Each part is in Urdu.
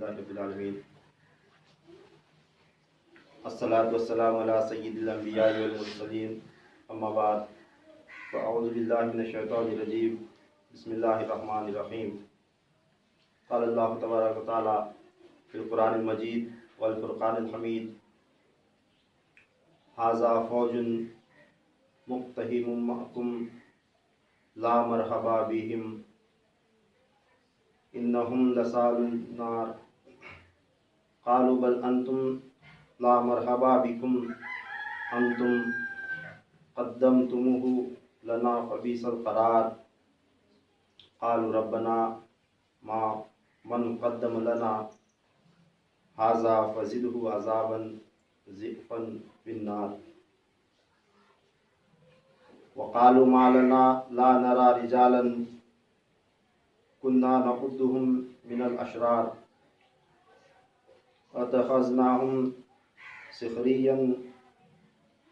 الحمدللہ رب العالمین الصلاۃ والسلام علی سید الانبیاء والمرسلین اما بعد فاعوذ باللہ من الشیطان الرجیم بسم اللہ الرحمن الرحیم قال اللہ تبارک و تعالی فی القرآن المجید والفرقان الحمید ھذا فوج مقتحم معکم لا مرحبا بہم انہم لصالوا النار قالوا بل انتم لا مرحبا بکم انتم قدمتموہ لنا فبئس القرار قالوا ربنا من قدم لنا ھذا فزدہ عذابا ضعفا فی النار وقالوا ما لنا لا نرى رجالا كنا نعدهم من الأشرار اتخذناهم سخريا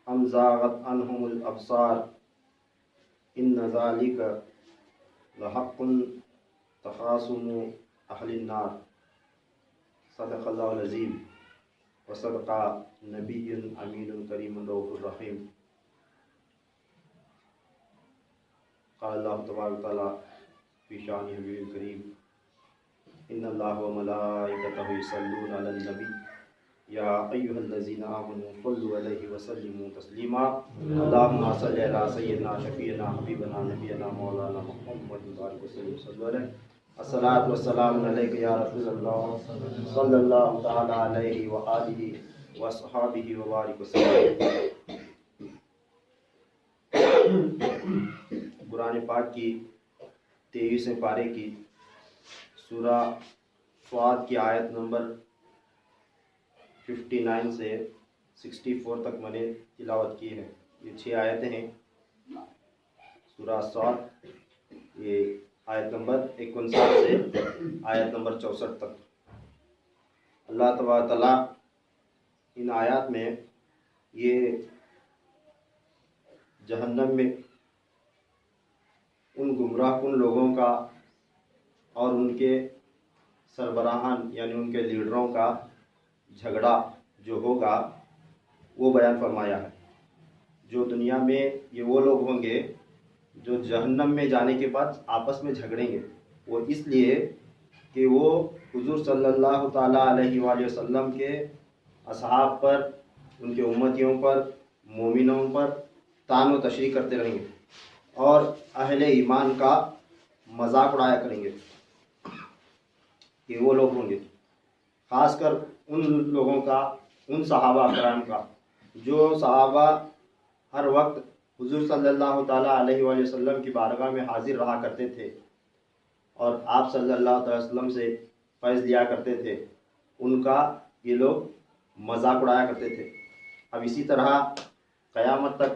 أم زاغت عنهم الأبصار إن ذلك لحق تخاصم أهل النار صدق الله العظيم وصدق نبي أمين كريم رؤوف الرحيم قال الله تبارك وتعالى في شان حبيب الكريم إن الله وملائكته يصلون على النبي يا أيها الذين آمنوا صلوا عليه وسلموا تسليما اللهم صل على سيدنا شفيعنا حبيبنا نبينا مولانا محمد وبارك وسلم صلوا عليه الصلاة والسلام عليك يا رسول الله صلى الله تعالى عليه وآله وصحابه وبارك وسلم. قرآن پاک کی 23ویں پارے کی سورہ صاد کی آیت نمبر 59 سے 64 تک میں نے تلاوت کی ہے. یہ 6 آیتیں ہیں سورہ صاد، یہ آیت نمبر 59 سے آیت نمبر 64 تک. اللہ تبارک تعالیٰ ان آیات میں یہ جہنم میں ان گمراہ کن لوگوں کا اور ان کے سربراہان یعنی ان کے لیڈروں کا جھگڑا جو ہوگا وہ بیان فرمایا ہے. جو دنیا میں یہ وہ لوگ ہوں گے جو جہنم میں جانے کے بعد آپس میں جھگڑیں گے، وہ اس لیے کہ وہ حضور صلی اللہ تعالیٰ علیہ وآلہ وسلم کے اصحاب پر، ان کے امتیوں پر، مومنوں پر طعن و تشریح کرتے رہیں گے اور اہل ایمان کا مذاق اڑایا کریں گے. کہ وہ لوگ ہوں گے خاص کر ان لوگوں کا، ان صحابہ کرام کا جو صحابہ ہر وقت حضور صلی اللہ تعالیٰ علیہ وآلہ وسلم کی بارگاہ میں حاضر رہا کرتے تھے اور آپ صلی اللہ تعالی وسلم سے فیض لیا کرتے تھے. ان کا یہ لوگ مذاق اڑایا کرتے تھے. اب اسی طرح قیامت تک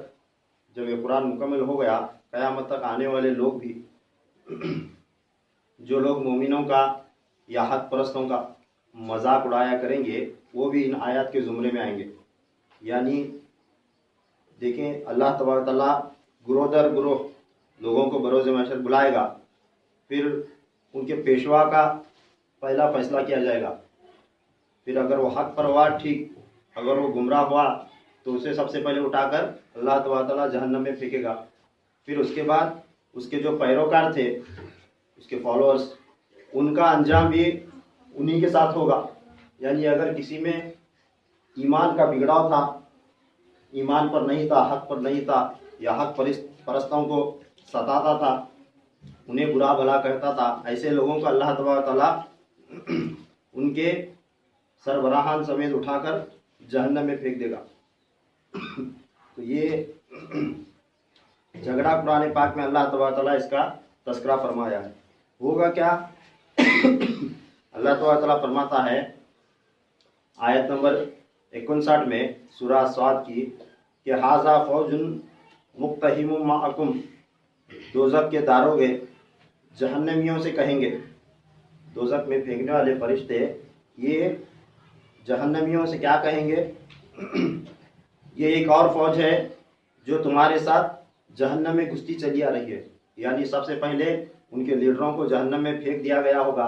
جب یہ قرآن مکمل ہو گیا، قیامت تک آنے والے لوگ بھی جو لوگ مومنوں کا یا حق پرستوں کا مذاق اڑایا کریں گے وہ بھی ان آیات کے زمرے میں آئیں گے. یعنی دیکھیں اللہ تبارک تعالیٰ گروہ در گروہ لوگوں کو بروز محشر بلائے گا، پھر ان کے پیشوا کا پہلا فیصلہ کیا جائے گا. پھر اگر وہ حق پر ہوا ٹھیک، اگر وہ گمراہ ہوا تو اسے سب سے پہلے اٹھا کر اللہ تبارک تعالیٰ جہنم میں پھینکے گا. پھر اس کے بعد اس کے جو پیروکار تھے، اس کے فالوورز، ان کا انجام بھی انہی کے ساتھ ہوگا. یعنی اگر کسی میں ایمان کا بگڑاؤ تھا، ایمان پر نہیں تھا، حق پر نہیں تھا، یا حق پرستوں کو ستاتا تھا، انہیں برا بھلا کہتا تھا، ایسے لوگوں کو اللہ تبارک تعالیٰ ان کے سربراہان سمیت اٹھا کر جہنم میں پھینک دے گا. تو یہ جھگڑا قرآن پاک میں اللہ تبارک تعالیٰ اس کا تذکرہ فرمایا ہے. ہوگا کیا؟ اللہ تبارک تعالیٰ فرماتا ہے آیت نمبر 59 میں سورہ صاد کی کہ ھذا فوج مقتحم معکم، دوزخ کے داروغے جہنمیوں سے کہیں گے، دوزخ میں پھینکنے والے فرشتے یہ جہنمیوں سے کیا کہیں گے؟ یہ ایک اور فوج ہے جو تمہارے ساتھ جہنم میں گھستی چلی آ رہی ہے. یعنی سب سے پہلے ان کے لیڈروں کو جہنم میں پھینک دیا گیا ہوگا،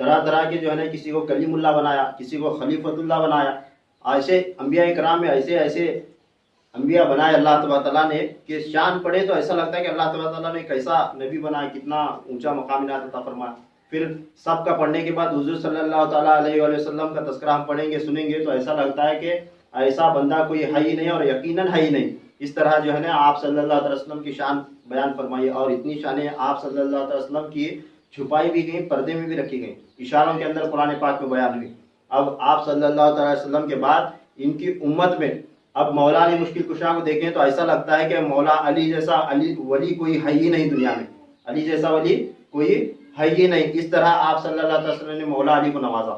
طرح طرح کے جو ہے نا کسی کو کلیم اللہ بنایا، کسی کو خلیفۃ اللہ بنایا. ایسے انبیاء کرام میں ایسے ایسے انبیاء بنائے اللہ تبارک تعالیٰ نے کہ شان پڑھے تو ایسا لگتا ہے کہ اللہ تبارک تعالیٰ نے کیسا نبی بنایا، کتنا اونچا مقام عنایت عطا فرمایا. پھر سب کا پڑھنے کے بعد حضور صلی اللہ تعالیٰ علیہ وآلہ وسلم کا تذکرہ ہم پڑھیں گے سنیں گے تو ایسا لگتا ہے کہ ایسا بندہ کوئی ہے ہی نہیں، اور یقیناً ہے ہی نہیں. اس طرح جو ہے نا آپ صلی اللہ علیہ وسلم کی شان بیان فرمائی، اور اتنی شانیں آپ صلی اللہ علیہ وسلم کی چھپائی بھی گئیں، پردے میں بھی رکھی گئیں، اشاروں کے اندر قرآن پاک میں بیان ہوئی. اب آپ صلی اللہ علیہ وسلم کے بعد ان کی امت میں اب مولا علی مشکل کشا کو دیکھیں تو ایسا لگتا ہے کہ مولا علی جیسا ولی کوئی ہے ہی نہیں دنیا میں، علی جیسا ولی کوئی ہے ہی نہیں. اس طرح آپ صلی اللہ علیہ وسلم نے مولا علی کو نوازا،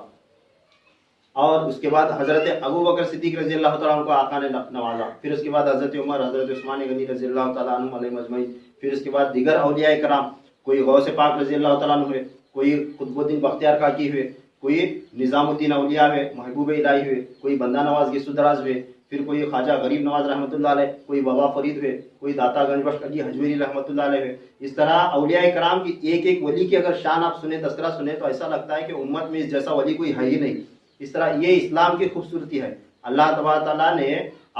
اور اس کے بعد حضرت ابو بکر صدیق رضی اللہ تعالیٰ عنہ کو آقا نے نوازا. پھر اس کے بعد حضرت عمر، حضرت عثمان غنی رضی اللہ تعالیٰ عنہ علیہ مجمعین. پھر اس کے بعد دیگر اولیاء کرام، کوئی غوث پاک رضی اللہ تعالیٰ عنہ ہوئے، کوئی قطب الدین بختیار کاکی ہوئے، کوئی نظام الدین اولیاء ہوئے، محبوب الہی ہوئے، کوئی بندہ نواز گیسو دراز ہوئے، پھر کوئی خواجہ غریب نواز رحمۃ اللہ علیہ، کوئی بابا فرید ہوئے، کوئی داتا گنج بخش علی حجویری رحمۃ اللہ علیہ ہوئے. اس طرح اولیاء کرام کی ایک ایک ولی کی اگر شان آپ سنیں، تذکرہ سنیں تو ایسا لگتا ہے کہ امت میں اس جیسا ولی کوئی ہے ہی نہیں. اس طرح یہ اسلام کی خوبصورتی ہے. اللہ تبارک تعالیٰ نے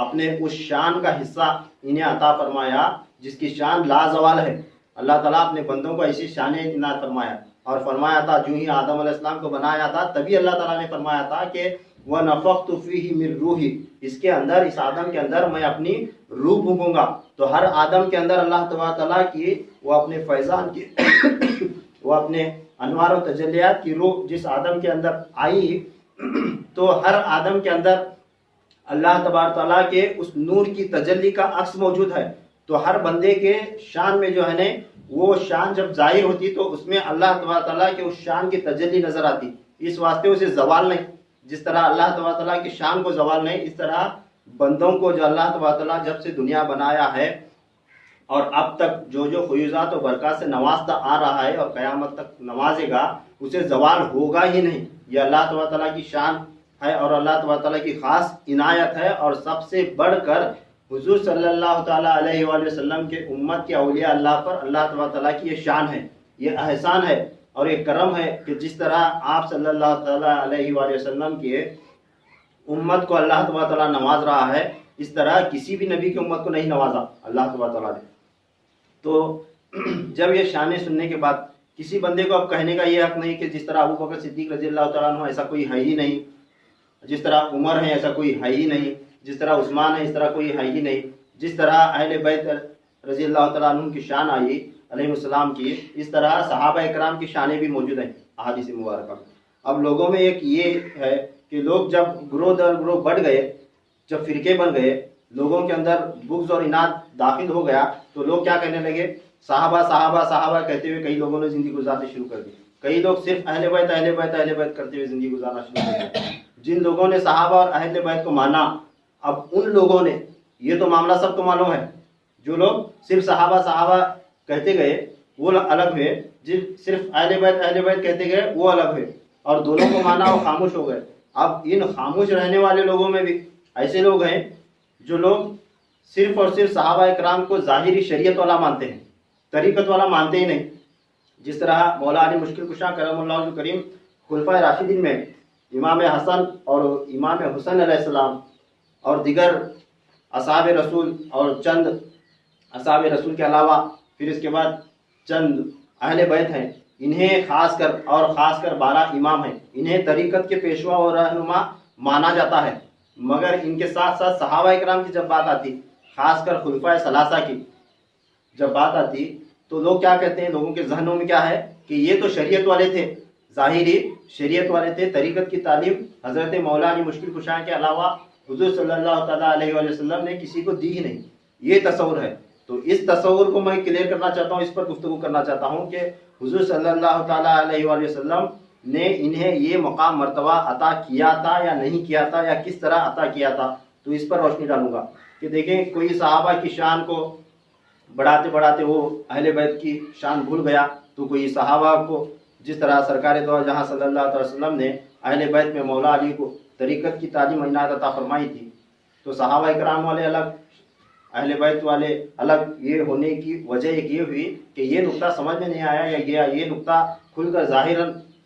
اپنے اس شان کا حصہ انہیں عطا فرمایا جس کی شان لازوال ہے. اللہ تعالیٰ اپنے بندوں کو ایسی شانیں عنایت فرمایا، اور فرمایا تھا جو ہی آدم علیہ السلام کو بنایا تھا تبھی اللہ تعالیٰ نے فرمایا تھا کہ وَنَفَخْتُ فِيهِ مِن رُوحِي، اس کے اندر، اس آدم کے اندر میں اپنی روح پھونکوں گا. تو ہر آدم کے اندر اللہ تبارک تعالیٰ کی وہ اپنے فیضان کی وہ اپنے انوار و تجلیات کی روح جس آدم کے اندر آئی، تو ہر آدم کے اندر اللہ تبارک تعالیٰ کے اس نور کی تجلی کا عکس موجود ہے. تو ہر بندے کے شان میں جو ہے نا وہ شان جب ظاہر ہوتی تو اس میں اللہ تبارک تعالیٰ کے اس شان کی تجلی نظر آتی. اس واسطے اسے زوال نہیں. جس طرح اللہ تبارک تعالیٰ کی شان کو زوال نہیں، اس طرح بندوں کو جو اللہ تبارک تعالیٰ جب سے دنیا بنایا ہے اور اب تک جو فیوزات و برکات سے نوازتا آ رہا ہے اور قیامت تک نوازے گا، اسے زوال ہوگا ہی نہیں. یہ اللہ تبارک تعالیٰ کی شان ہے اور اللہ تبارک تعالیٰ کی خاص عنایت ہے. اور سب سے بڑھ کر حضور صلی اللہ تعالیٰ علیہ وآلہ وسلم کے امت کے اولیاء اللہ پر اللہ تبارک تعالیٰ کی یہ شان ہے، یہ احسان ہے اور یہ کرم ہے کہ جس طرح آپ صلی اللہ تعالیٰ علیہ وآلہ وسلم کے امت کو اللہ تبارک تعالیٰ نواز رہا ہے، اس طرح کسی بھی نبی کی امت کو نہیں نوازا اللہ تبارک تعالیٰ نے. تو جب یہ شانیں سننے کے بعد کسی بندے کو اب کہنے کا یہ حق نہیں کہ جس طرح ابو بکر صدیق رضی اللہ تعالیٰ عنہ ایسا کوئی ہے ہی نہیں، جس طرح عمر ہے ایسا کوئی ہے ہی نہیں، جس طرح عثمان ہے اس طرح کوئی ہے ہی نہیں، جس طرح اہل بیت رضی اللہ تعالیٰ عنہ کی شان آئی علیہ السلام کی، اس طرح صحابہ اکرام کی شانیں بھی موجود ہیں احادیث مبارکہ میں. اب لوگوں میں ایک یہ ہے کہ لوگ جب گروہ در گروہ بڑھ گئے، جب فرقے بن گئے، لوگوں کے اندر بغض اور اناد داخل ہو گیا تو لوگ کیا کہنے لگے، صحابہ صحابہ صحابہ کہتے ہوئے کئی لوگوں نے زندگی گزارنی شروع کر دی. کئی لوگ صرف اہل بیت اہل بیت اہل بیت کرتے ہوئے زندگی گزارنا شروع کر دی. جن لوگوں نے صحابہ اور اہل بیت کو مانا، اب ان لوگوں نے، یہ تو معاملہ سب کو معلوم ہے، جو لوگ صرف صحابہ صحابہ کہتے گئے وہ الگ ہوئے، جن صرف اہل بیت کہتے گئے وہ الگ ہوئے، اور دونوں کو مانا وہ خاموش ہو گئے. اب ان خاموش رہنے والے لوگوں میں بھی ایسے لوگ ہیں جو لوگ صرف اور صرف صحابہ اکرام کو ظاہری شریعت والا مانتے ہیں، طریقت والا مانتے ہی نہیں. جس طرح مولا علی مشکل کشا کرم اللہ کریم خلفائے راشدین میں امام حسن اور امام حسین علیہ السلام اور دیگر اصحاب رسول اور چند اصحاب رسول کے علاوہ پھر اس کے بعد چند اہل بیت ہیں، انہیں خاص کر 12 امام ہیں، انہیں طریقت کے پیشوا اور رہنما مانا جاتا ہے. مگر ان کے ساتھ ساتھ صحابہ اکرام کی جب بات آتی، خاص کر خلفائے ثلاثہ کی جب بات آتی تو لوگ کیا کہتے ہیں، لوگوں کے ذہنوں میں کیا ہے کہ یہ تو شریعت والے تھے، ظاہری شریعت والے تھے، طریقت کی تعلیم حضرت مولا علی مشکل کشا کے علاوہ حضور صلی اللہ تعالیٰ علیہ وآلہ وسلم نے کسی کو دی ہی نہیں. یہ تصور ہے. تو اس تصور کو میں کلیئر کرنا چاہتا ہوں، اس پر گفتگو کرنا چاہتا ہوں کہ حضور صلی اللہ تعالیٰ علیہ وآلہ وسلم نے انہیں یہ مقام مرتبہ عطا کیا تھا یا نہیں کیا تھا، یا کس طرح عطا کیا تھا. تو اس پر روشنی ڈالوں گا کہ دیکھیں کوئی صحابہ کی شان کو بڑھاتے بڑھاتے وہ اہل بیت کی شان بھول گیا، تو کوئی صحابہ کو جس طرح سرکار دو جہاں صلی اللہ علیہ وسلم نے اہل بیت میں مولا علی کو طریقت کی تعلیم عنایت عطا فرمائی تھی، تو صحابہ اکرام والے الگ، اہل بیت والے الگ. یہ ہونے کی وجہ ایک یہ ہوئی کہ یہ نقطہ سمجھ میں نہیں آیا، یا یہ نقطہ کھل کر ظاہراً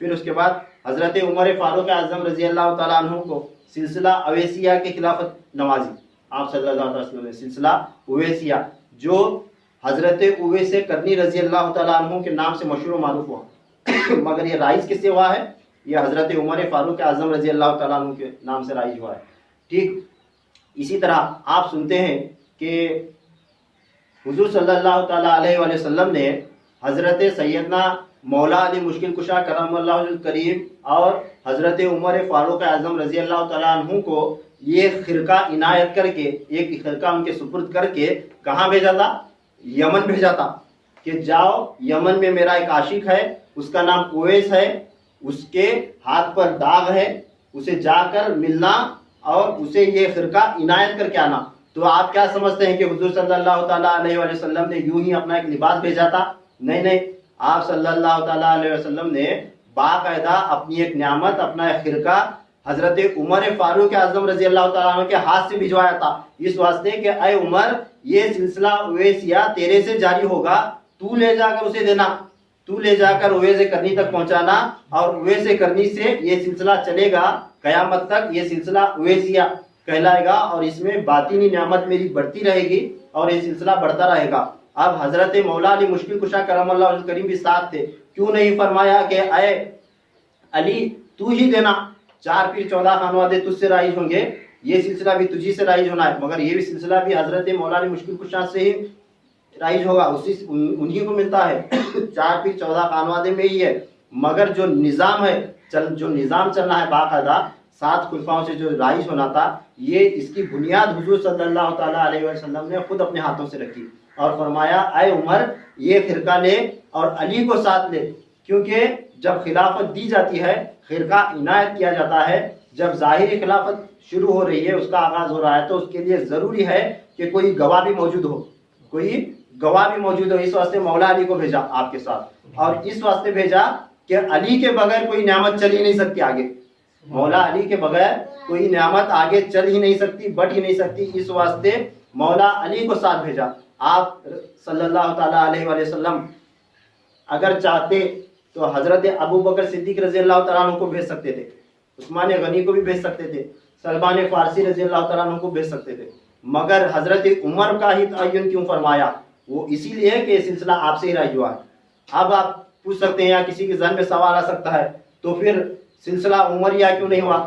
پھر اس کے بعد حضرت عمر فاروق اعظم رضی اللہ تعالیٰ عنہ کو سلسلہ اویسیہ کی خلافت نوازی. آپ صلی اللہ علیہ وسلم نے سلسلہ اویسیہ جو حضرت اویس کرنی رضی اللہ تعالیٰ عنہ کے نام سے مشہور و معروف ہوا مگر یہ رائج کس سے ہوا ہے؟ یہ حضرت عمر فاروق اعظم رضی اللہ تعالیٰ عنہ کے نام سے رائج ہوا ہے. ٹھیک اسی طرح آپ سنتے ہیں کہ حضور صلی اللہ تعالیٰ علیہ وآلہ وسلم نے حضرت سیدنا مولا علی مشکل کشا کرم اللہ وجہ الکریم اور حضرت عمر فاروق اعظم رضی اللہ تعالیٰ عنہ کو یہ خرقہ عنایت کر کے، ایک خرقہ ان کے سپرد کر کے کہاں بھیجا تھا؟ یمن بھیجا تھا کہ جاؤ یمن میں میرا ایک عاشق ہے، اس کا نام اویس ہے، اس کے ہاتھ پر داغ ہے، اسے جا کر ملنا اور اسے یہ خرقہ عنایت کر کے آنا. تو آپ کیا سمجھتے ہیں کہ حضور صلی اللہ تعالیٰ علیہ وآلہ وسلم نے یوں ہی اپنا ایک لباس بھیجا تھا؟ نہیں، آپ صلی اللہ تعالیٰ علیہ وسلم نے باقاعدہ اپنی ایک نعمت، اپنا ایک خرقہ حضرت عمر فاروق اعظم رضی اللہ تعالیٰ عنہ کے ہاتھ سے بھجوایا تھا، اس واسطے کہ اے عمر یہ سلسلہ اویسیہ تیرے سے جاری ہوگا، تو لے جا کر اسے دینا، تو لے جا کر اویس کرنی تک پہنچانا، اور اویس کرنی سے یہ سلسلہ چلے گا قیامت تک، یہ سلسلہ اویسیہ کہلائے گا، اور اس میں باطنی نعمت میری بڑھتی رہے گی اور یہ سلسلہ بڑھتا رہے گا. اب حضرت مولا علی مشکل کشا کرم اللہ وجہ الکریم بھی ساتھ تھے، کیوں نہیں فرمایا کہ اے علی تو ہی دینا، 4 پیر 14 خانوادے تجھ سے رائج ہوں گے، یہ سلسلہ بھی تجھی سے رائج ہونا ہے، مگر یہ بھی سلسلہ بھی حضرت مولا علی مشکل کشا سے ہی رائج ہوگا، انہی کو ملتا ہے. 4 پیر 14 خانوادے میں ہی ہے، مگر جو نظام ہے، جو نظام چلنا ہے باقاعدہ 7 خلفاؤں سے جو رائج ہونا تھا، یہ اس کی بنیاد حضور صلی اللہ تعالیٰ علیہ وسلم نے خود اپنے ہاتھوں سے رکھی اور فرمایا اے عمر یہ خرقہ لے اور علی کو ساتھ لے، کیونکہ جب خلافت دی جاتی ہے، خرقہ عنایت کیا جاتا ہے، جب ظاہری خلافت شروع ہو رہی ہے، اس کا آغاز ہو رہا ہے، تو اس کے لیے ضروری ہے کہ کوئی گواہ بھی موجود ہو، اس واسطے مولا علی کو بھیجا آپ کے ساتھ، اور اس واسطے بھیجا کہ علی کے بغیر کوئی نعمت چل ہی نہیں سکتی آگے، مولا علی کے بغیر کوئی نعمت آگے چل ہی نہیں سکتی، بڑھ ہی نہیں سکتی، اس واسطے مولا علی کو ساتھ بھیجا. آپ صلی اللہ تعالیٰ علیہ وآلہ وسلم اگر چاہتے تو حضرت ابو بکر صدیق رضی اللہ تعالیٰ عنہ کو بھیج سکتے تھے، عثمان غنی کو بھی بھیج سکتے تھے، سلمان فارسی رضی اللہ تعالیٰ عنہ کو بھیج سکتے تھے، مگر حضرت عمر کا ہی تعین کیوں فرمایا؟ وہ اسی لیے کہ یہ سلسلہ آپ سے ہی رائج ہوا ہے. اب آپ پوچھ سکتے ہیں یا کسی کے ذہن میں سوال آ سکتا ہے تو پھر سلسلہ عمریہ کیوں نہیں ہوا؟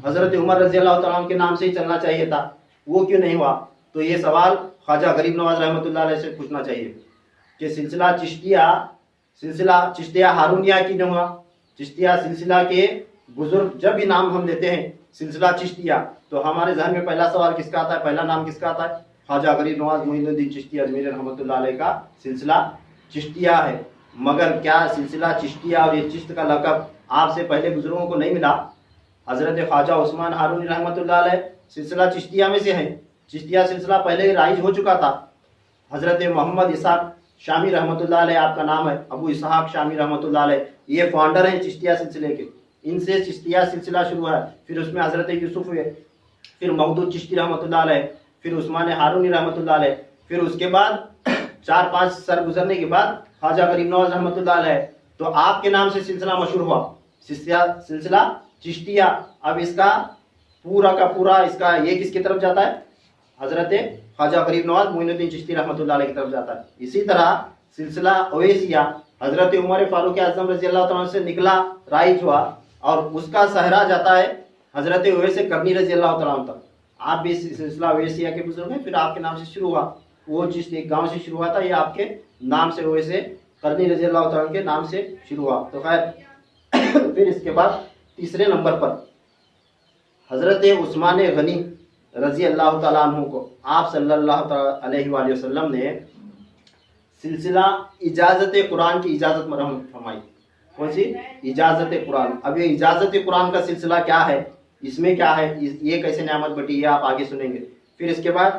حضرت عمر رضی اللہ تعالیٰ عنہ کے نام سے ہی چلنا چاہیے تھا، وہ کیوں نہیں ہوا؟ تو یہ سوال خواجہ غریب نواز رحمۃ اللہ علیہ سے پوچھنا چاہیے کہ سلسلہ چشتیہ ہارونیہ کی نہیں ہوا؟ چشتیہ سلسلہ کے بزرگ جب بھی نام ہم لیتے ہیں سلسلہ چشتیہ، تو ہمارے ذہن میں پہلا سوال کس کا آتا ہے؟ پہلا نام کس کا آتا ہے؟ خواجہ غریب نواز معین الدین چشتی اجمیری رحمۃ اللہ علیہ کا سلسلہ چشتیہ ہے. مگر کیا سلسلہ چشتیہ اور یہ چشت کا لقب آپ سے پہلے بزرگوں کو نہیں ملا؟ حضرت خواجہ عثمان ہارونی رحمۃ اللہ علیہ سلسلہ چشتیہ میں سے ہیں، چشتیہ سلسلہ پہلے رائج ہو چکا تھا. حضرت محمد اسحاق شامی رحمۃ اللہ علیہ آپ کا نام ہے، ابو اسحاق شامی رحمۃ اللہ علیہ، یہ فاؤنڈر ہیں چشتیہ سلسلے کے، ان سے چشتیہ سلسلہ شروع ہے. پھر اس میں حضرت یوسف ہوئے، پھر مودود چشتی رحمۃ اللہ علیہ، پھر عثمان ہارونی رحمۃ اللہ علیہ، پھر اس کے بعد 4-5 سر گزرنے کے بعد خواجہ غریب نواز رحمۃ اللہ علیہ. تو آپ کے نام سے سلسلہ مشہور ہوا، سلسلہ چشتیہ. اب اس کا پورا کا پورا یہ کس کی طرف جاتا ہے؟ حضرت خواجہ غریب نواز معین الدین چشتی رحمۃ اللہ علیہ کی طرف جاتا ہے. اسی طرح سلسلہ اویسیہ حضرت عمر فاروق اعظم رضی اللہ تعالیٰ سے نکلا، رائج ہوا، اور اس کا صحرا جاتا ہے حضرت اویس کرنی رضی اللہ تعالیٰ تک. آپ بھی سلسلہ اویسیہ کے بزرگ ہیں، پھر آپ کے نام سے شروع ہوا، وہ چیز ایک گاؤں سے شروع ہوا تھا، یہ آپ کے نام سے اویس کرنی رضی اللہ تعالیٰ کے نام سے شروع ہوا. تو خیر پھر اس کے بعد تیسرے نمبر پر حضرت عثمان غنی رضی اللہ تعالیٰ عنہ کو آپ صلی اللہ تعالیٰ علیہ وآلہ وسلم نے سلسلہ اجازت قرآن کی اجازت مرحم فرمائی. کون سی؟ اجازت قرآن. اب یہ اجازت قرآن کا سلسلہ کیا ہے، اس میں کیا ہے، یہ کیسے نعمت بٹی ہے، آپ آگے سنیں گے. پھر اس کے بعد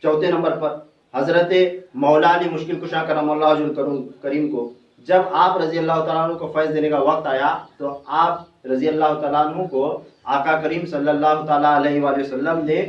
چوتھے نمبر پر حضرت مولا علی مشکل کشا کرم اللہ وجہ الکریم کو جب آپ رضی اللہ تعالیٰ عنہ کو فیض دینے کا وقت آیا تو آپ رضی اللہ تعالیٰ عنہ کو آقا کریم صلی اللہ تعالیٰ علیہ وآلہ وسلم نے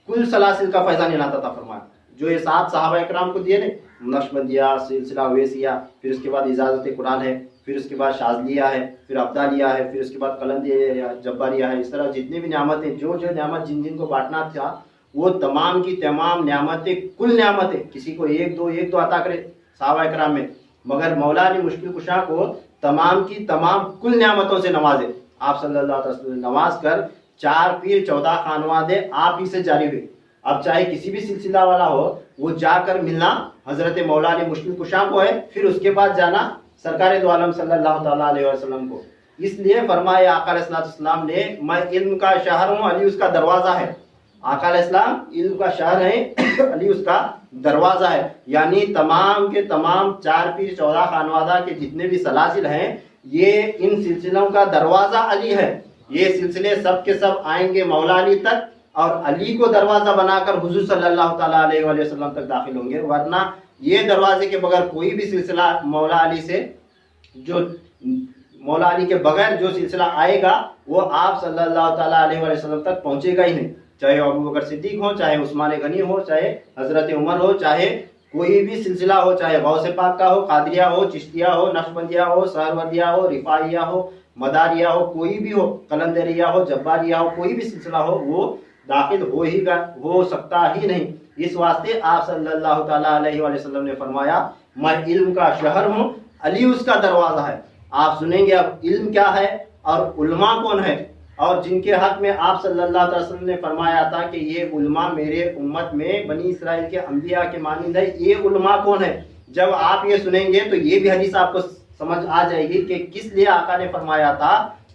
کل سلاسل کا فیضان عنایت عطا فرمایا. جو یہ 7 صحابہ اکرام کو دیے نا، نقشبندیہ، سلسلہ اویسیہ، پھر اس کے بعد اجازت قرآن ہے، پھر اس کے بعد شاذلیہ ہے، پھر ابدالیہ ہے، پھر اس کے بعد قلندیہ ہے، جباریہ ہے. اس طرح جتنی بھی نعمتیں، جو نعمت جن جن کو بانٹنا تھا، وہ تمام کی تمام نعمتیں، کل نعمتیں، کسی کو ایک دو عطا کرے صحابہ کرام میں، مگر مولا علی مشکل کشا کو تمام کی تمام کل نعمتوں سے نوازے. آپ صلی اللہ علیہ وسلم نواز کر 4 پیر 14 خانوادے آپ ہی سے جاری ہوئے. اب چاہے کسی بھی سلسلہ والا ہو، وہ جا کر ملنا حضرت مولا علی مشکل کشا کو ہے، پھر اس کے بعد جانا سرکار دو عالم صلی اللہ تعالیٰ علیہ وسلم کو. اس لیے فرمایا آقا علیہ السلام نے، میں علم کا شہر ہوں، علی اس کا دروازہ ہے. آقا علیہ السلام علم کا شہر ہے، علی اس کا دروازہ ہے. یعنی تمام کے تمام 4 پیر 14 خانوادہ کے جتنے بھی سلاسل ہیں، یہ ان سلسلوں کا دروازہ علی ہے. یہ سلسلے سب کے سب آئیں گے مولا علی تک، اور علی کو دروازہ بنا کر حضور صلی اللہ تعالیٰ علیہ وسلم تک داخل ہوں گے. ورنہ یہ دروازے کے بغیر کوئی بھی سلسلہ مولا علی سے، جو مولا علی کے بغیر جو سلسلہ آئے گا، وہ آپ صلی اللہ تعالیٰ علیہ وسلم تک پہنچے گا ہی نہیں. چاہے ابو بکر صدیق ہو، چاہے عثمان غنی ہو، چاہے حضرت عمر ہو، چاہے کوئی بھی سلسلہ ہو، چاہے غوث پاک کا ہو، قادریہ ہو، چشتیہ ہو، نقشبندیہ ہو، سہروردیہ ہو، رفاعیہ ہو، مداریہ ہو، کوئی بھی ہو، قلندریہ ہو، جباریہ ہو، کوئی بھی سلسلہ ہو، وہ داخل ہو سکتا ہی نہیں. اس واسطے آپ صلی اللہ تعالیٰ علیہ وسلم نے فرمایا، میں علم کا شہر ہوں، علی اس کا دروازہ ہے. آپ سنیں گے اب علم کیا ہے اور علماء کون ہے، اور جن کے حق میں آپ صلی اللہ علیہ وسلم نے فرمایا تھا کہ یہ علماء میرے امت میں بنی اسرائیل کے انبیاء کے مانند ہے. یہ علماء کون ہے؟ جب آپ یہ سنیں گے تو یہ بھی حدیث آپ کو سمجھ آ جائے گی کہ کس لیے آقا نے فرمایا تھا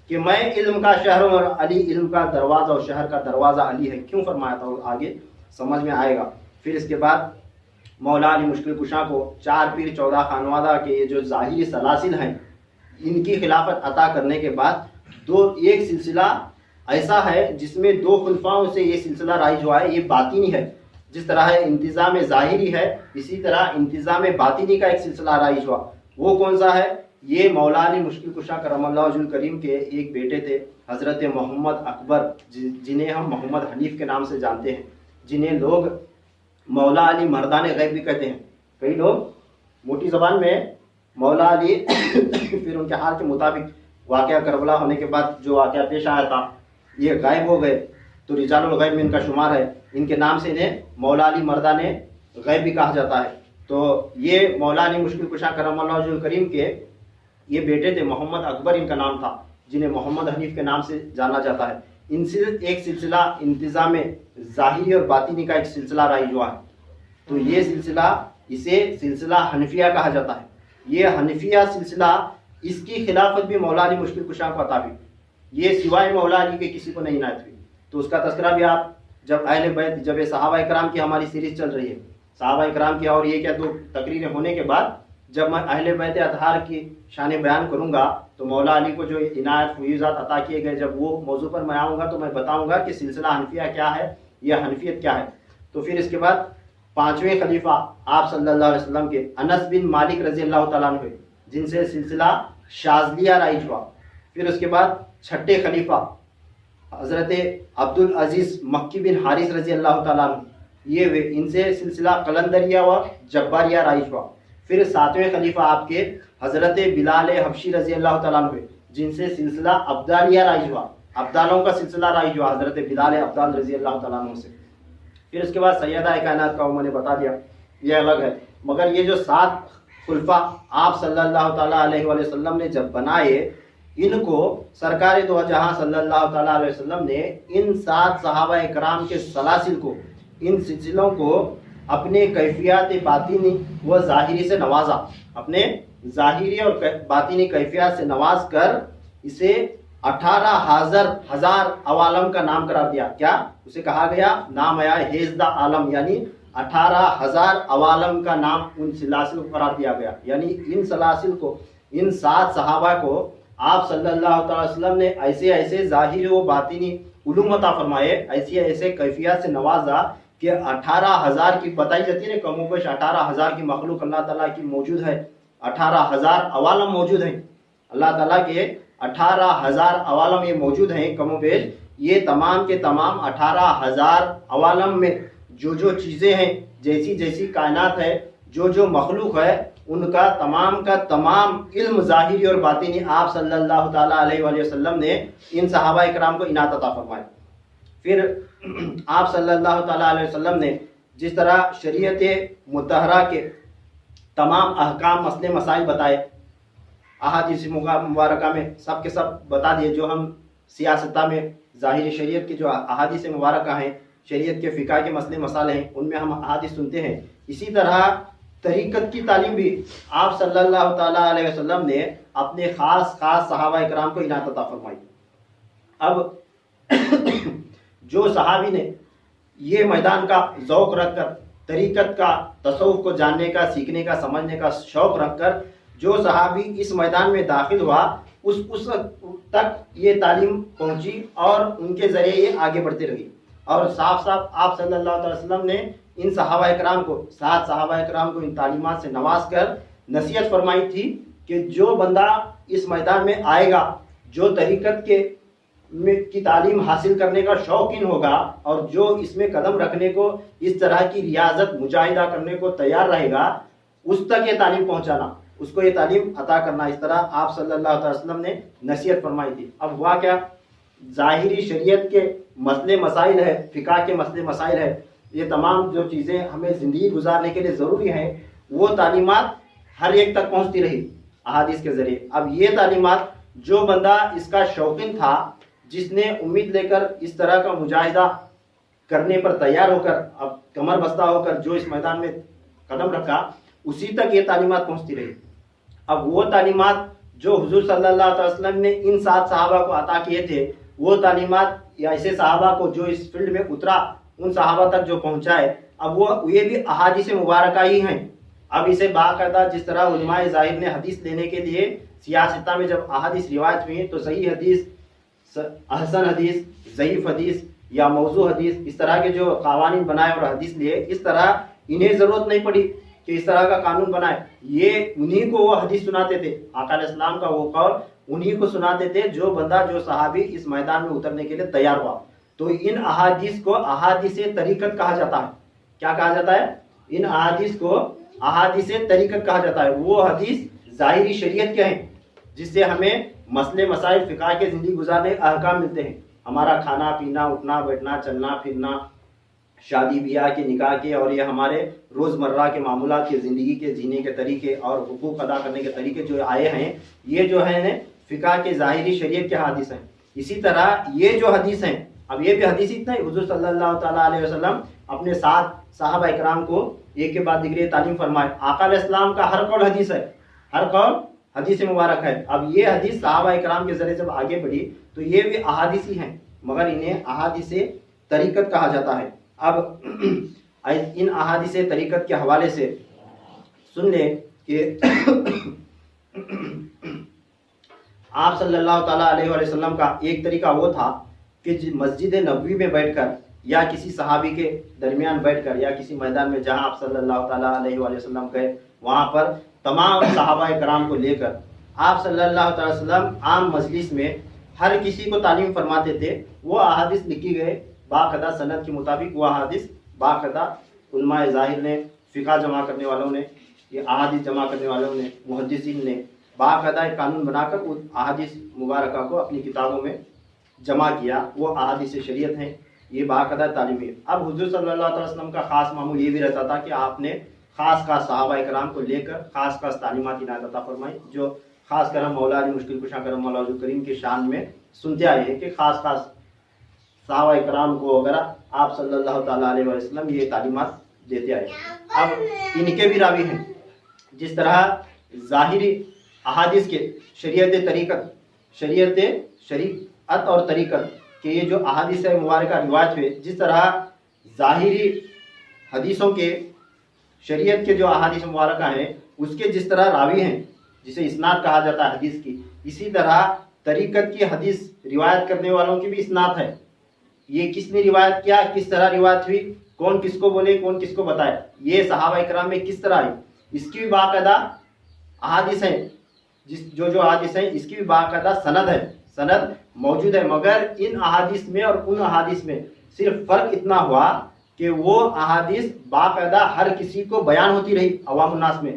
کہ میں علم کا شہر ہوں اور علی علم کا دروازہ، اور شہر کا دروازہ علی ہے. کیوں فرمایا تھا، اور آگے سمجھ میں آئے گا. پھر اس کے بعد مولا علی مشکل کشا کو 4 پیر 14 خانوادہ کے یہ جو ظاہری سلاسل ہیں، ان کی خلافت عطا کرنے کے بعد ایک سلسلہ ایسا ہے جس میں 2 خلفاؤں سے یہ سلسلہ رائج ہوا ہے. یہ باطنی ہے. جس طرح انتظام ظاہری ہے، اسی طرح انتظام باطنی کا ایک سلسلہ رائج ہوا. وہ کون سا ہے؟ یہ مولا علی مشکل کشا کرم اللہ وجہ الکریم کے ایک بیٹے تھے، حضرت محمد اکبر، جنہیں ہم محمد حنیف کے نام سے جانتے ہیں، جنہیں لوگ مولا علی مردان غیب بھی کہتے ہیں. کئی لوگ موٹی زبان میں مولا علی پھر ان کے حال کے مطابق واقعہ کربلا ہونے کے بعد جو واقعہ پیش آیا تھا، یہ غائب ہو گئے تو رجال الغیب میں ان کا شمار ہے. ان کے نام سے انہیں مولا علی مردان غیب بھی کہا جاتا ہے. تو یہ مولا علی مشکل کشا کرم اللہ وجہ الکریم کے یہ بیٹے تھے، محمد اکبر ان کا نام تھا، جنہیں محمد حنیف کے نام سے جانا جاتا ہے. ان سے ایک سلسلہ انتظام ظاہری اور باطنی کا ایک سلسلہ رائج ہوا ہے. تو یہ سلسلہ، اسے سلسلہ حنفیہ کہا جاتا ہے. یہ حنفیہ سلسلہ، اس کی خلافت بھی مولا علی مشکل کشا کو عطا ہوئی. یہ سوائے مولا علی کے کسی کو نہیں عنایت ہوئی. تو اس کا تذکرہ بھی آپ جب اہل بیت، جب صحابہ اکرام کی ہماری سیریز چل رہی ہے، صحابہ اکرام کی، اور یہ کیا 2 تقریریں ہونے کے بعد جب میں اہل بیت اطہار کی شان بیان کروں گا تو مولا علی کو جو عنایت فیوزات عطا کیے گئے، جب وہ موضوع پر میں آؤں گا تو میں بتاؤں گا کہ سلسلہ حنفیہ کیا ہے، یہ حنفیت کیا ہے. تو پھر اس کے بعد 5ویں خلیفہ آپ صلی اللہ علیہ وسلم کے انس بن مالک رضی اللہ تعالیٰ عنہ، جن سے سلسلہ شاذلیہ رائج ہوا. پھر اس کے بعد 6ٹھے خلیفہ حضرت عبدالعزیز مکی بن حارث رضی اللہ تعالیٰ عنہ، یہ ان سے سلسلہ قلندریہ و جباریہ رائج ہوا. پھر 7ویں خلیفہ آپ کے حضرت بلال حبشی رضی اللہ تعالیٰ عنہ، جن سے سلسلہ ابدالیہ رائج ہوا، ابدالوں کا سلسلہ رائج ہوا حضرت بلال ابدال رضی اللہ تعالیٰ عنہ سے. پھر اس کے بعد سیدہ کائنات کا میں نے بتا دیا، یہ الگ ہے. مگر یہ جو 7 خلفاء آپ صلی اللہ تعالیٰ علیہ وسلم نے جب بنائے، ان کو سرکار دو جہاں صلی اللہ تعالیٰ علیہ وسلم نے ان 7 صحابہ اکرام کے سلاسل کو، ان سلسلوں کو اپنے کیفیات باطنی و ظاہری سے نوازا. اپنے ظاہری اور باطنی کیفیات سے نواز کر اسے 18,000 عوالم کا نام قرار دیا. کیا اسے کہا گیا؟ نام آیا حیزدہ عالم، یعنی 18,000 عوالم کا نام ان سلاسل کو قرار دیا گیا. یعنی ان سلاسل کو، ان 7 صحابہ کو آپ صلی اللہ تعالی وسلم نے ایسے ایسے ظاہری و باطنی علوم عطا فرمائے، ایسے ایسے کیفیات سے نوازا کہ 18,000 کی بتائی جاتی ہے نا، کم و بیش 18,000 کی مخلوق اللہ تعالیٰ کی موجود ہے. 18,000 عوالم موجود ہیں اللہ تعالیٰ کے، 18,000 عوالم یہ موجود ہیں کم و بیش. یہ تمام کے تمام 18,000 عوالم میں جو چیزیں ہیں، جیسی کائنات ہے، جو مخلوق ہے، ان کا تمام علم ظاہری اور باطنی آپ صلی اللہ تعالیٰ علیہ وآلہ وسلم نے ان صحابہ کرام کو عنایت عطا فرمائے۔ پھر آپ صلی اللہ تعالیٰ علیہ وسلم نے جس طرح شریعت مطہرہ کے تمام احکام مسئلے مسائل بتائے، احادیث مبارکہ میں سب کے سب بتا دیے، جو ہم سیاستہ میں ظاہری شریعت کی جو احادیث مبارکہ ہیں، شریعت کے فقہ کے مسئلے مسائل ہیں، ان میں ہم احادیث سنتے ہیں۔ اسی طرح طریقت کی تعلیم بھی آپ صلی اللہ تعالیٰ علیہ وسلم نے اپنے خاص صحابہ کرام کو عنایت عطا فرمائی۔ اب جو صحابی نے یہ میدان کا ذوق رکھ کر، طریقت کا، تصوف کو جاننے کا، سیکھنے کا، سمجھنے کا شوق رکھ کر جو صحابی اس میدان میں داخل ہوا، اس تک یہ تعلیم پہنچی اور ان کے ذریعے یہ آگے بڑھتی رہی۔ اور صاف آپ صلی اللہ علیہ وسلم نے ان صحابہ کرام کو، 7 صحابہ کرام کو ان تعلیمات سے نواز کر نصیحت فرمائی تھی کہ جو بندہ اس میدان میں آئے گا، جو طریقت کی تعلیم حاصل کرنے کا شوقین ہوگا اور جو اس میں قدم رکھنے کو، اس طرح کی ریاضت مجاہدہ کرنے کو تیار رہے گا، اس تک یہ تعلیم پہنچانا، اس کو یہ تعلیم عطا کرنا، اس طرح آپ صلی اللہ علیہ وسلم نے نصیحت فرمائی تھی۔ اب ہوا کیا، ظاہری شریعت کے مسئلے مسائل ہے، فقہ کے مسئلے مسائل ہے، یہ تمام جو چیزیں ہمیں زندگی گزارنے کے لیے ضروری ہیں، وہ تعلیمات ہر ایک تک پہنچتی رہی احادیث کے ذریعے۔ اب یہ تعلیمات جو بندہ اس کا شوقین تھا، جس نے امید لے کر اس طرح کا مجاہدہ کرنے پر تیار ہو کر، اب کمر بستہ ہو کر جو اس میدان میں قدم رکھا، اسی تک یہ تعلیمات پہنچتی رہی۔ اب وہ تعلیمات جو حضور صلی اللہ علیہ وسلم نے ان 7 صحابہ کو عطا کیے تھے، وہ تعلیمات یا ایسے صحابہ کو جو اس فیلڈ میں اترا، ان صحابہ تک جو پہنچائے، اب وہ یہ بھی احادیث مبارکہ ہی ہیں۔ اب اسے باقاعدہ جس طرح علماء ظاہر نے حدیث لینے کے لیے سیاستہ میں جب احادیث روایت ہوئی تو صحیح حدیث، حسن حدیث، ضعیف حدیث یا موضوع حدیث، اس طرح کے جو قوانین بنائے اور حدیث لیے، اس طرح انہیں ضرورت نہیں پڑی کہ اس طرح کا قانون بنائے، یہ انہی کو وہ حدیث سناتے تھے، آقا علیہ السلام کا وہ قول انہی کو سناتے تھے، جو بندہ جو صحابی اس میدان میں اترنے کے لیے تیار ہوا۔ تو ان احادیث کو احادیث طریقت کہا جاتا ہے۔ کیا کہا جاتا ہے؟ ان احادیث کو احادیث طریقت کہا جاتا ہے۔ وہ حدیث ظاہری شریعت کے ہیں، جس سے ہمیں مسئلے مسائل فقہ کے زندگی گزارنے احکام ملتے ہیں، ہمارا کھانا پینا، اٹھنا بیٹھنا، چلنا پھرنا، شادی بیاہ کے، نکاح کے، اور یہ ہمارے روزمرہ کے معمولات کے، زندگی کے جینے کے طریقے اور حقوق ادا کرنے کے طریقے جو آئے ہیں، یہ جو ہیں فقہ کے ظاہری شریعت کے حدیث ہیں۔ اسی طرح یہ جو حدیث ہیں، اب یہ بھی حدیث اتنا ہی، حضور صلی اللہ تعالیٰ علیہ وسلم اپنے 7 صحابہ اکرام کو ایک کے بعد دیگر تعلیم فرمائے۔ آقا علیہ السلام کا ہر قول حدیث ہے، ہر قول حدیث مبارک ہے۔ اب یہ حدیث صحابہ اکرام کے ذریعے جب آگے بڑھی تو یہ بھی احادیث ہی ہیں، مگر انہیں احادیث طریقت کہا جاتا ہے۔ اب ان احادیث طریقت کے حوالے سے سن لیں کہ آپ صلی اللہ تعالیٰ علیہ وسلم کا ایک طریقہ وہ تھا کہ مسجد نبوی میں بیٹھ کر یا کسی صحابی کے درمیان بیٹھ کر یا کسی میدان میں جہاں آپ صلی اللہ تعالیٰ علیہ وسلم گئے، وہاں پر تمام صحابہ کرام کو لے کر آپ صلی اللہ تعالیٰ وسلم عام مجلس میں ہر کسی کو تعلیم فرماتے تھے۔ وہ احادیث لکھی گئے باقاعدہ سند کے مطابق، وہ احادیث باقاعدہ علماء ظاہر نے، فقہ جمع کرنے والوں نے، یہ احادیث جمع کرنے والوں نے، محدثین نے باقاعدہ ایک قانون بنا کر وہ احادیث مبارکہ کو اپنی کتابوں میں جمع کیا۔ وہ احادیث شریعت ہیں، یہ باقاعدہ تعلیم ہے۔ اب حضور صلی اللہ علیہ وسلم کا خاص معمول یہ بھی رہتا تھا کہ آپ نے خاص صحابہ کرام کو لے کر خاص تعلیمات عنایت عطا فرمائی، جو خاص کر ہم مولا علی مشکل کشا کرم مولا حضور کریم کے شان میں سنتے آئے ہیں کہ خاص صحابہ کرام کو وغیرہ آپ صلی اللہ تعالیٰ علیہ وسلم یہ تعلیمات دیتے آئے۔ اب ان کے بھی راوی ہیں، جس طرح ظاہری احادیث کے شریعت اور طریقت کے یہ جو احادیث مبارکہ روایت ہوئے، جس طرح ظاہری حدیثوں کے شریعت کے جو احادیث مبارکہ ہیں اس کے جس طرح راوی ہیں جسے اسناد کہا جاتا ہے حدیث کی، اسی طرح طریقت کی حدیث روایت کرنے والوں کی بھی اسناد ہے۔ یہ کس نے روایت کیا، کس طرح روایت ہوئی، کون کس کو بولے، کون کس کو بتائے، یہ صحابہ اکرام میں کس طرح آئی، اس کی بھی باقاعدہ احادیث ہیں، جو احادیث ہیں اس کی بھی باقاعدہ سند موجود ہے۔ مگر ان احادیث میں اور ان احادیث میں صرف فرق اتنا ہوا کہ وہ احادیث باقاعدہ ہر کسی کو بیان ہوتی رہی عوام الناس میں،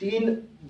3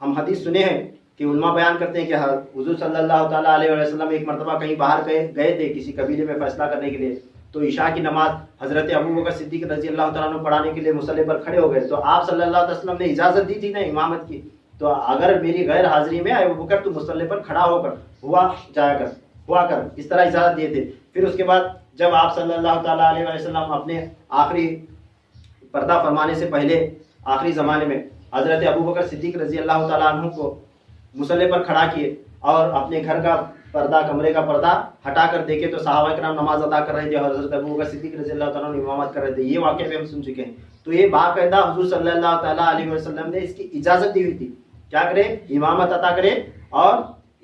ہم حدیث سنے ہیں کہ علماء بیان کرتے ہیں کہ حضور صلی اللہ تعالیٰ علیہ وسلم ایک مرتبہ کہیں باہر گئے تھے کسی قبیلے میں فیصلہ کرنے کے لیے، تو عشاء کی نماز حضرت ابو بکر صدیق رضی اللہ تعالیٰ عنہ پڑھانے کے لیے مصلی پر کھڑے ہو گئے، تو آپ صلی اللہ علیہ وسلم نے اجازت دی تھی نا امامت کی، تو اگر میری غیر حاضری میں ابو بکر تو مصلی پر کھڑا ہو کر ہوا کر اس طرح اجازت دیے تھے۔ پھر اس کے بعد جب آپ صلی اللہ تعالیٰ علیہ وسلم اپنے آخری پردہ فرمانے سے پہلے آخری زمانے میں حضرت ابو بکر صدیق رضی اللہ تعالیٰ عنہ کو مصلی پر کھڑا کیے اور اپنے گھر کا پردہ، کمرے کا پردہ ہٹا کر دیکھے تو صحابہ کرام نماز ادا کر رہے تھے، حضرت ابو بکر صدیق رضی اللہ تعالیٰ عنہ امامت کر رہے تھے۔ یہ واقعہ بھی ہم سن چکے ہیں۔ تو یہ باقاعدہ حضور صلی اللہ تعالیٰ علیہ وسلم نے اس کی اجازت دی ہوئی تھی، کیا کرے؟ امامت عطا کرے اور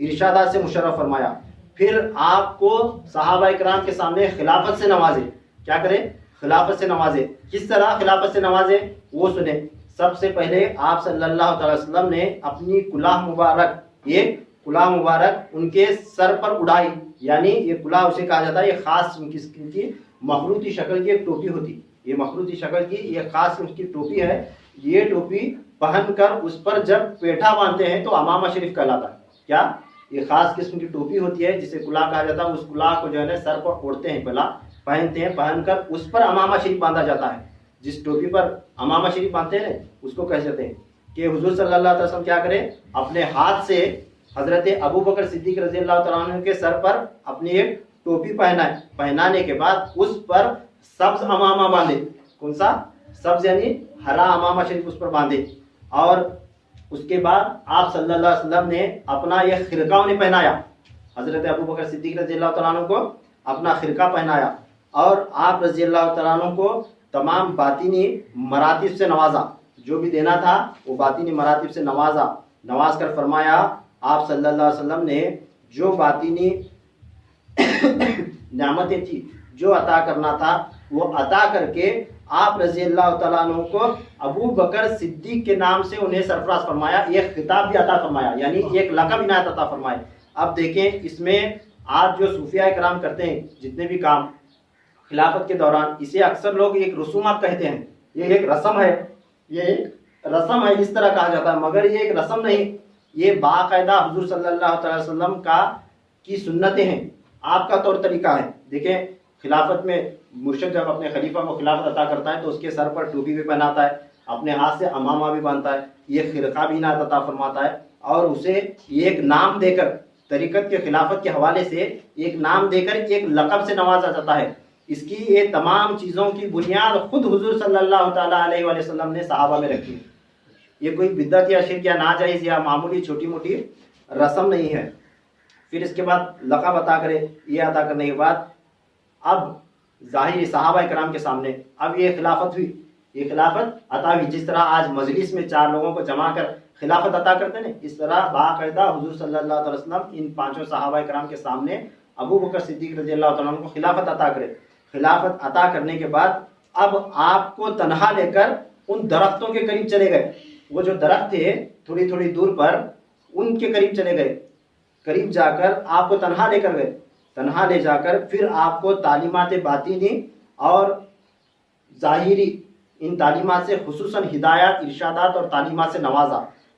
ارشادات سے مشرف فرمایا۔ پھر آپ کو صحابہ کرام کے سامنے خلافت سے نوازے، کیا کرے؟ خلافت سے نوازے۔ کس طرح خلافت سے نوازے وہ سنیں۔ سب سے پہلے آپ صلی اللہ تعالی وسلم نے اپنی کلاه مبارک، ایک کلاه مبارک ان کے سر پر اڑائی، یعنی یہ کلاه اسے کہا جاتا ہے، یہ خاص قسم کی مخروطی شکل کی ایک ٹوپی ہوتی، یہ مخروطی شکل کی یہ خاص اس کی ٹوپی ہے۔ یہ ٹوپی پہن کر اس پر جب پیٹھا باندھتے ہیں تو امامہ شریف کہلاتا ہے۔ کیا؟ یہ خاص قسم کی ٹوپی ہوتی ہے جسے کلاه کہا جاتا ہے، اس کلاه کو جو ہے نا سر پر اوڑھتے ہیں، پہلا پہنتے ہیں، پہن کر اس پر امامہ شریف باندھا جاتا ہے۔ جس ٹوپی پر امامہ شریف باندھتے ہیں اس کو کہہ جاتے ہیں کہ حضور صلی اللہ علیہ وسلم کیا کرے؟ اپنے ہاتھ سے حضرت ابو بکر صدیق رضی اللہ تعالیٰ عنہ کے سر پر اپنی ایک ٹوپی پہنائے، پہنانے کے بعد اس پر سبز امامہ باندھے۔ کون سا؟ سبز یعنی ہرا امامہ شریف اس پر باندھے، اور اس کے بعد آپ صلی اللہ علیہ وسلم نے اپنا یہ خرقہ انہیں پہنایا، حضرت ابو بکر صدیق رضی اللہ تعالیٰ عنہ کو اپنا خرقہ پہنایا، اور آپ رضی اللہ تعالیٰ عنہ کو تمام باطنی مراتب سے نوازا، جو بھی دینا تھا وہ باطنی مراتب سے نواز کر فرمایا آپ صلی اللہ علیہ وسلم نے جو باطنی نعمتیں تھی، جو عطا کرنا تھا وہ عطا کر کے آپ رضی اللہ تعالیٰ عنہ کو ابو بکر صدیق کے نام سے انہیں سرفراز فرمایا، ایک خطاب بھی عطا فرمایا، یعنی ایک لقب عنایت عطا فرمائے۔ اب دیکھیں اس میں آج جو صوفیاء کرام کرتے ہیں جتنے بھی کام خلافت کے دوران، اسے اکثر لوگ ایک رسومات کہتے ہیں، یہ ایک رسم ہے، یہ ایک رسم ہے، اس طرح کہا جاتا ہے، مگر یہ ایک رسم نہیں، یہ باقاعدہ حضور صلی اللہ تعالی وسلم کی سنتیں ہیں، آپ کا طور طریقہ ہے۔ دیکھیں خلافت میں مرشد جب اپنے خلیفہ کو خلافت عطا کرتا ہے تو اس کے سر پر ٹوپی بھی پہناتا ہے، اپنے ہاتھ سے امامہ بھی باندھتا ہے، یہ خرقہ بھی عنایت عطا فرماتا ہے، اور اسے ایک نام دے کر، طریقت کے خلافت کے حوالے سے ایک نام دے کر ایک لقب سے نوازا جاتا ہے۔ اس کی یہ تمام چیزوں کی بنیاد خود حضور صلی اللہ تعالیٰ علیہ وسلم نے صحابہ میں رکھی، یہ کوئی بدعت یا شرک یا ناجائز یا معمولی چھوٹی موٹی رسم نہیں ہے۔ پھر اس کے بعد لقب عطا کرے، یہ عطا کرنے کے بعد اب ظاہری صحابہ کرام کے سامنے اب یہ خلافت ہوئی، یہ خلافت عطا ہوئی۔ جس طرح آج مجلس میں 4 لوگوں کو جمع کر خلافت عطا کرتے ہیں، اس طرح باقاعدہ حضور صلی اللہ علیہ وسلم ان 5 صحابہ کرام کے سامنے ابو بکر صدیق رضی اللہ تعالیٰ عنہ کو خلافت عطا کرے۔ خلافت عطا کرنے کے بعد اب آپ کو تنہا لے کر ان درختوں کے قریب چلے گئے، وہ جو درخت تھے تھوڑی تھوڑی دور پر ان کے قریب چلے گئے، قریب جا کر آپ کو تنہا لے کر گئے، تنہا لے جا کر پھر آپ کو تعلیمات باطنی اور ظاہری ان تعلیمات سے خصوصاً ہدایات، ارشادات اور تعلیمات سے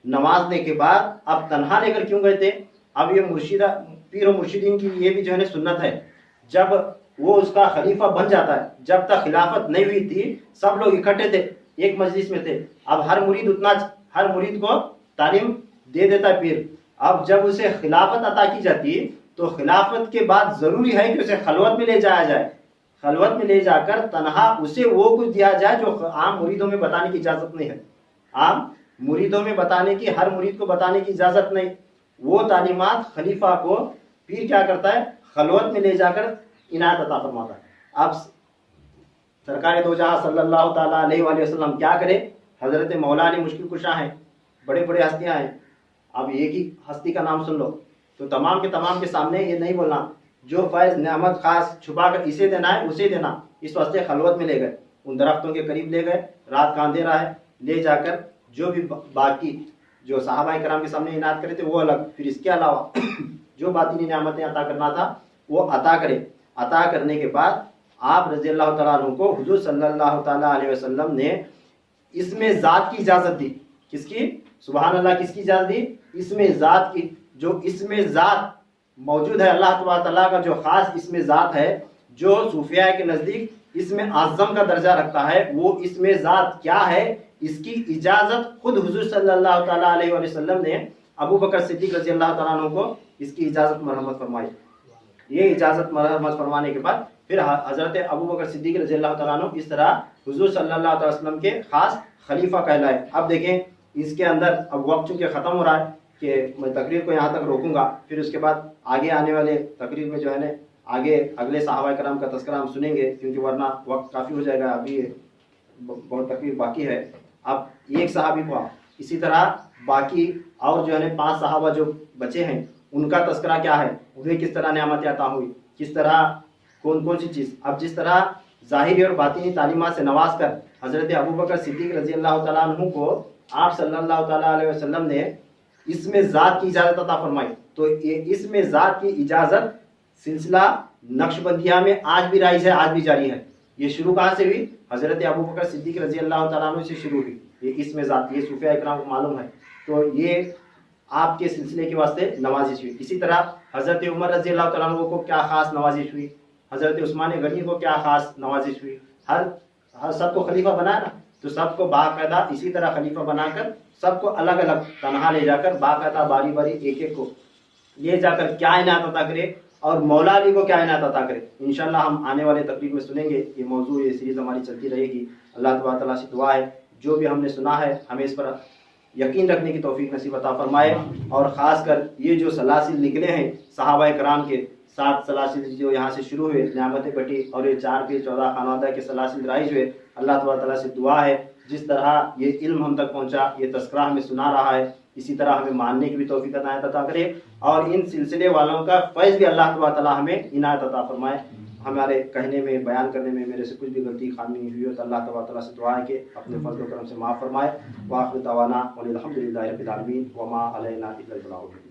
نوازنے کے بعد اب تنہا لے کر کیوں گئے تھے؟ اب یہ پیر و مرشدین کی یہ بھی جو ہے سنت ہے، جب وہ اس کا خلیفہ بن جاتا ہے، جب تک خلافت نہیں ہوئی تھی سب لوگ اکٹھے تھے، ایک مجلس میں تھے، اب ہر مرید کو تعلیم دے دیتا ہے پیر، اب جب اسے خلافت عطا کی جاتی تو خلافت کے بعد ضروری ہے کہ اسے خلوت میں لے جایا جائے، خلوت میں لے جا کر تنہا اسے وہ کچھ دیا جائے جو عام مریدوں میں بتانے کی اجازت نہیں ہے، عام مریدوں میں بتانے کی، ہر مرید کو بتانے کی اجازت نہیں، وہ تعلیمات خلیفہ کو پیر کیا کرتا ہے؟ خلوت میں لے جا کر عنایت عطا فرماتا ہے۔ اب سرکار دو جہاں صلی اللہ تعالیٰ علیہ وآلہ وسلم کیا کرے؟ حضرت مولا علی مشکل کشا ہیں، بڑے بڑے ہستیاں ہیں، اب ایک ہی ہستی کا نام سن لو تو تمام کے سامنے یہ نہیں بولنا جو فیض نعمت خاص چھپا کر اسے دینا ہے اسے دینا، اس واسطے خلوت میں لے گئے، ان درختوں کے قریب لے گئے، رات کا اندھیرا ہے، لے جا کر جو بھی باقی جو صحابہ کرام کے سامنے عنایت کرے تھے وہ الگ، پھر اس کے علاوہ جو باطنی نعمتیں عطا کرنا تھا وہ عطا کرے۔ عطا کرنے کے بعد آپ رضی اللہ تعالیٰ عنہ کو حضور صلی اللہ تعالیٰ علیہ وسلم نے اس میں ذات کی اجازت دی، کس کی؟ سبحان اللہ، کس کی اجازت دی؟ اسم ذات کی. جو اسم ذات موجود ہے اللہ تبارک تعالیٰ کا جو خاص اسم ذات ہے جو صوفیاء کے نزدیک اسم اعظم کا درجہ رکھتا ہے، وہ اسم ذات کیا ہے اس کی اجازت خود حضور صلی اللہ تعالیٰ علیہ وآلہ وسلم نے ابو بکر صدیق رضی اللہ تعالیٰ عنہ کو اس کی اجازت مرحمت فرمائی. یہ اجازت مرحمت فرمانے کے بعد پھر حضرت ابو بکر صدیق رضی اللہ تعالیٰ عنہ اس طرح حضور صلی اللہ علیہ وسلم کے خاص خلیفہ کہلائے. اب دیکھیں اس کے اندر اب وقت چونکہ ختم ہو رہا ہے کہ میں تقریر کو یہاں تک روکوں گا، پھر اس کے بعد آگے آنے والے تقریر میں جو ہے نا آگے اگلے صحابہ کرام کا تذکرہ ہم سنیں گے، کیونکہ ورنہ وقت کافی ہو جائے گا، ابھی بہت تقریر باقی ہے. اب ایک صحابی کو اسی طرح باقی اور جو ہے نا 5 صحابہ جو بچے ہیں ان کا تذکرہ کیا ہے، انہیں کس طرح نعمت عطا ہوئی، کس طرح کون سی چیز. اب جس طرح ظاہری اور باطنی تعلیمات سے نواز کر حضرت ابو بکر صدیق رضی اللہ تعالیٰ عنہ کو آپ صلی اللہ تعالیٰ علیہ وسلم نے اسم ذات کی اجازت عطا فرمائی، تو یہ اسم ذات کی اجازت سلسلہ نقش بندیہ میں آج بھی رائج ہے، آج بھی جاری ہے. یہ شروع کہاں سے ہوئی؟ حضرت ابو بکر صدیق رضی اللہ تعالیٰ عنہ سے شروع ہوئی یہ اسم ذات. یہ صوفیاء اکرام کو معلوم ہے، تو یہ آپ کے سلسلے کے واسطے نوازش ہوئی. اسی طرح حضرت عمر رضی اللہ تعالیٰ عنہ کو کیا خاص نوازش ہوئی، حضرت عثمان غنی کو کیا خاص نوازش ہوئی. ہر سب کو خلیفہ بنایا نا، تو سب کو باقاعدہ اسی طرح خلیفہ بنا کر سب کو الگ الگ تنہا لے جا کر باقاعدہ باری باری ایک ایک کو لے جا کر کیا عنایت عطا کرے، اور مولا علی کو کیا عنایت عطا کرے. انشاءاللہ ہم آنے والے تقریب میں سنیں گے. یہ موضوع، یہ سیریز ہماری چلتی رہے گی. اللہ تبارک تعالیٰ سے دعا ہے جو بھی ہم نے سنا ہے ہمیں اس پر یقین رکھنے کی توفیق نصیب عطا فرمائے، اور خاص کر یہ جو سلاسل نکلے ہیں صحابہ کرام کے 7 سلاسل جو یہاں سے شروع ہوئے نعمتیں بٹی، اور یہ 4 پیر 14 خانوادہ کے سلاسل رائج ہوئے. اللہ تبارک تعالیٰ سے دعا ہے جس طرح یہ علم ہم تک پہنچا، یہ تذکرہ ہمیں سنا رہا ہے، اسی طرح ہمیں ماننے کی بھی توفیق عنایت عطا کرے، اور ان سلسلے والوں کا فیض بھی اللہ تبارک تعالیٰ ہمیں عنایت عطا فرمائے. ہمارے کہنے میں، بیان کرنے میں میرے سے کچھ بھی غلطی خامی نہیں ہوئی ہو تو اللہ تبارک تعالیٰ سے دعا ہے کہ اپنے فضل و کرم سے معاف فرمائے. وآخر دعوانا الحمد للہ رب العالمین وما علینا الا البلاغ.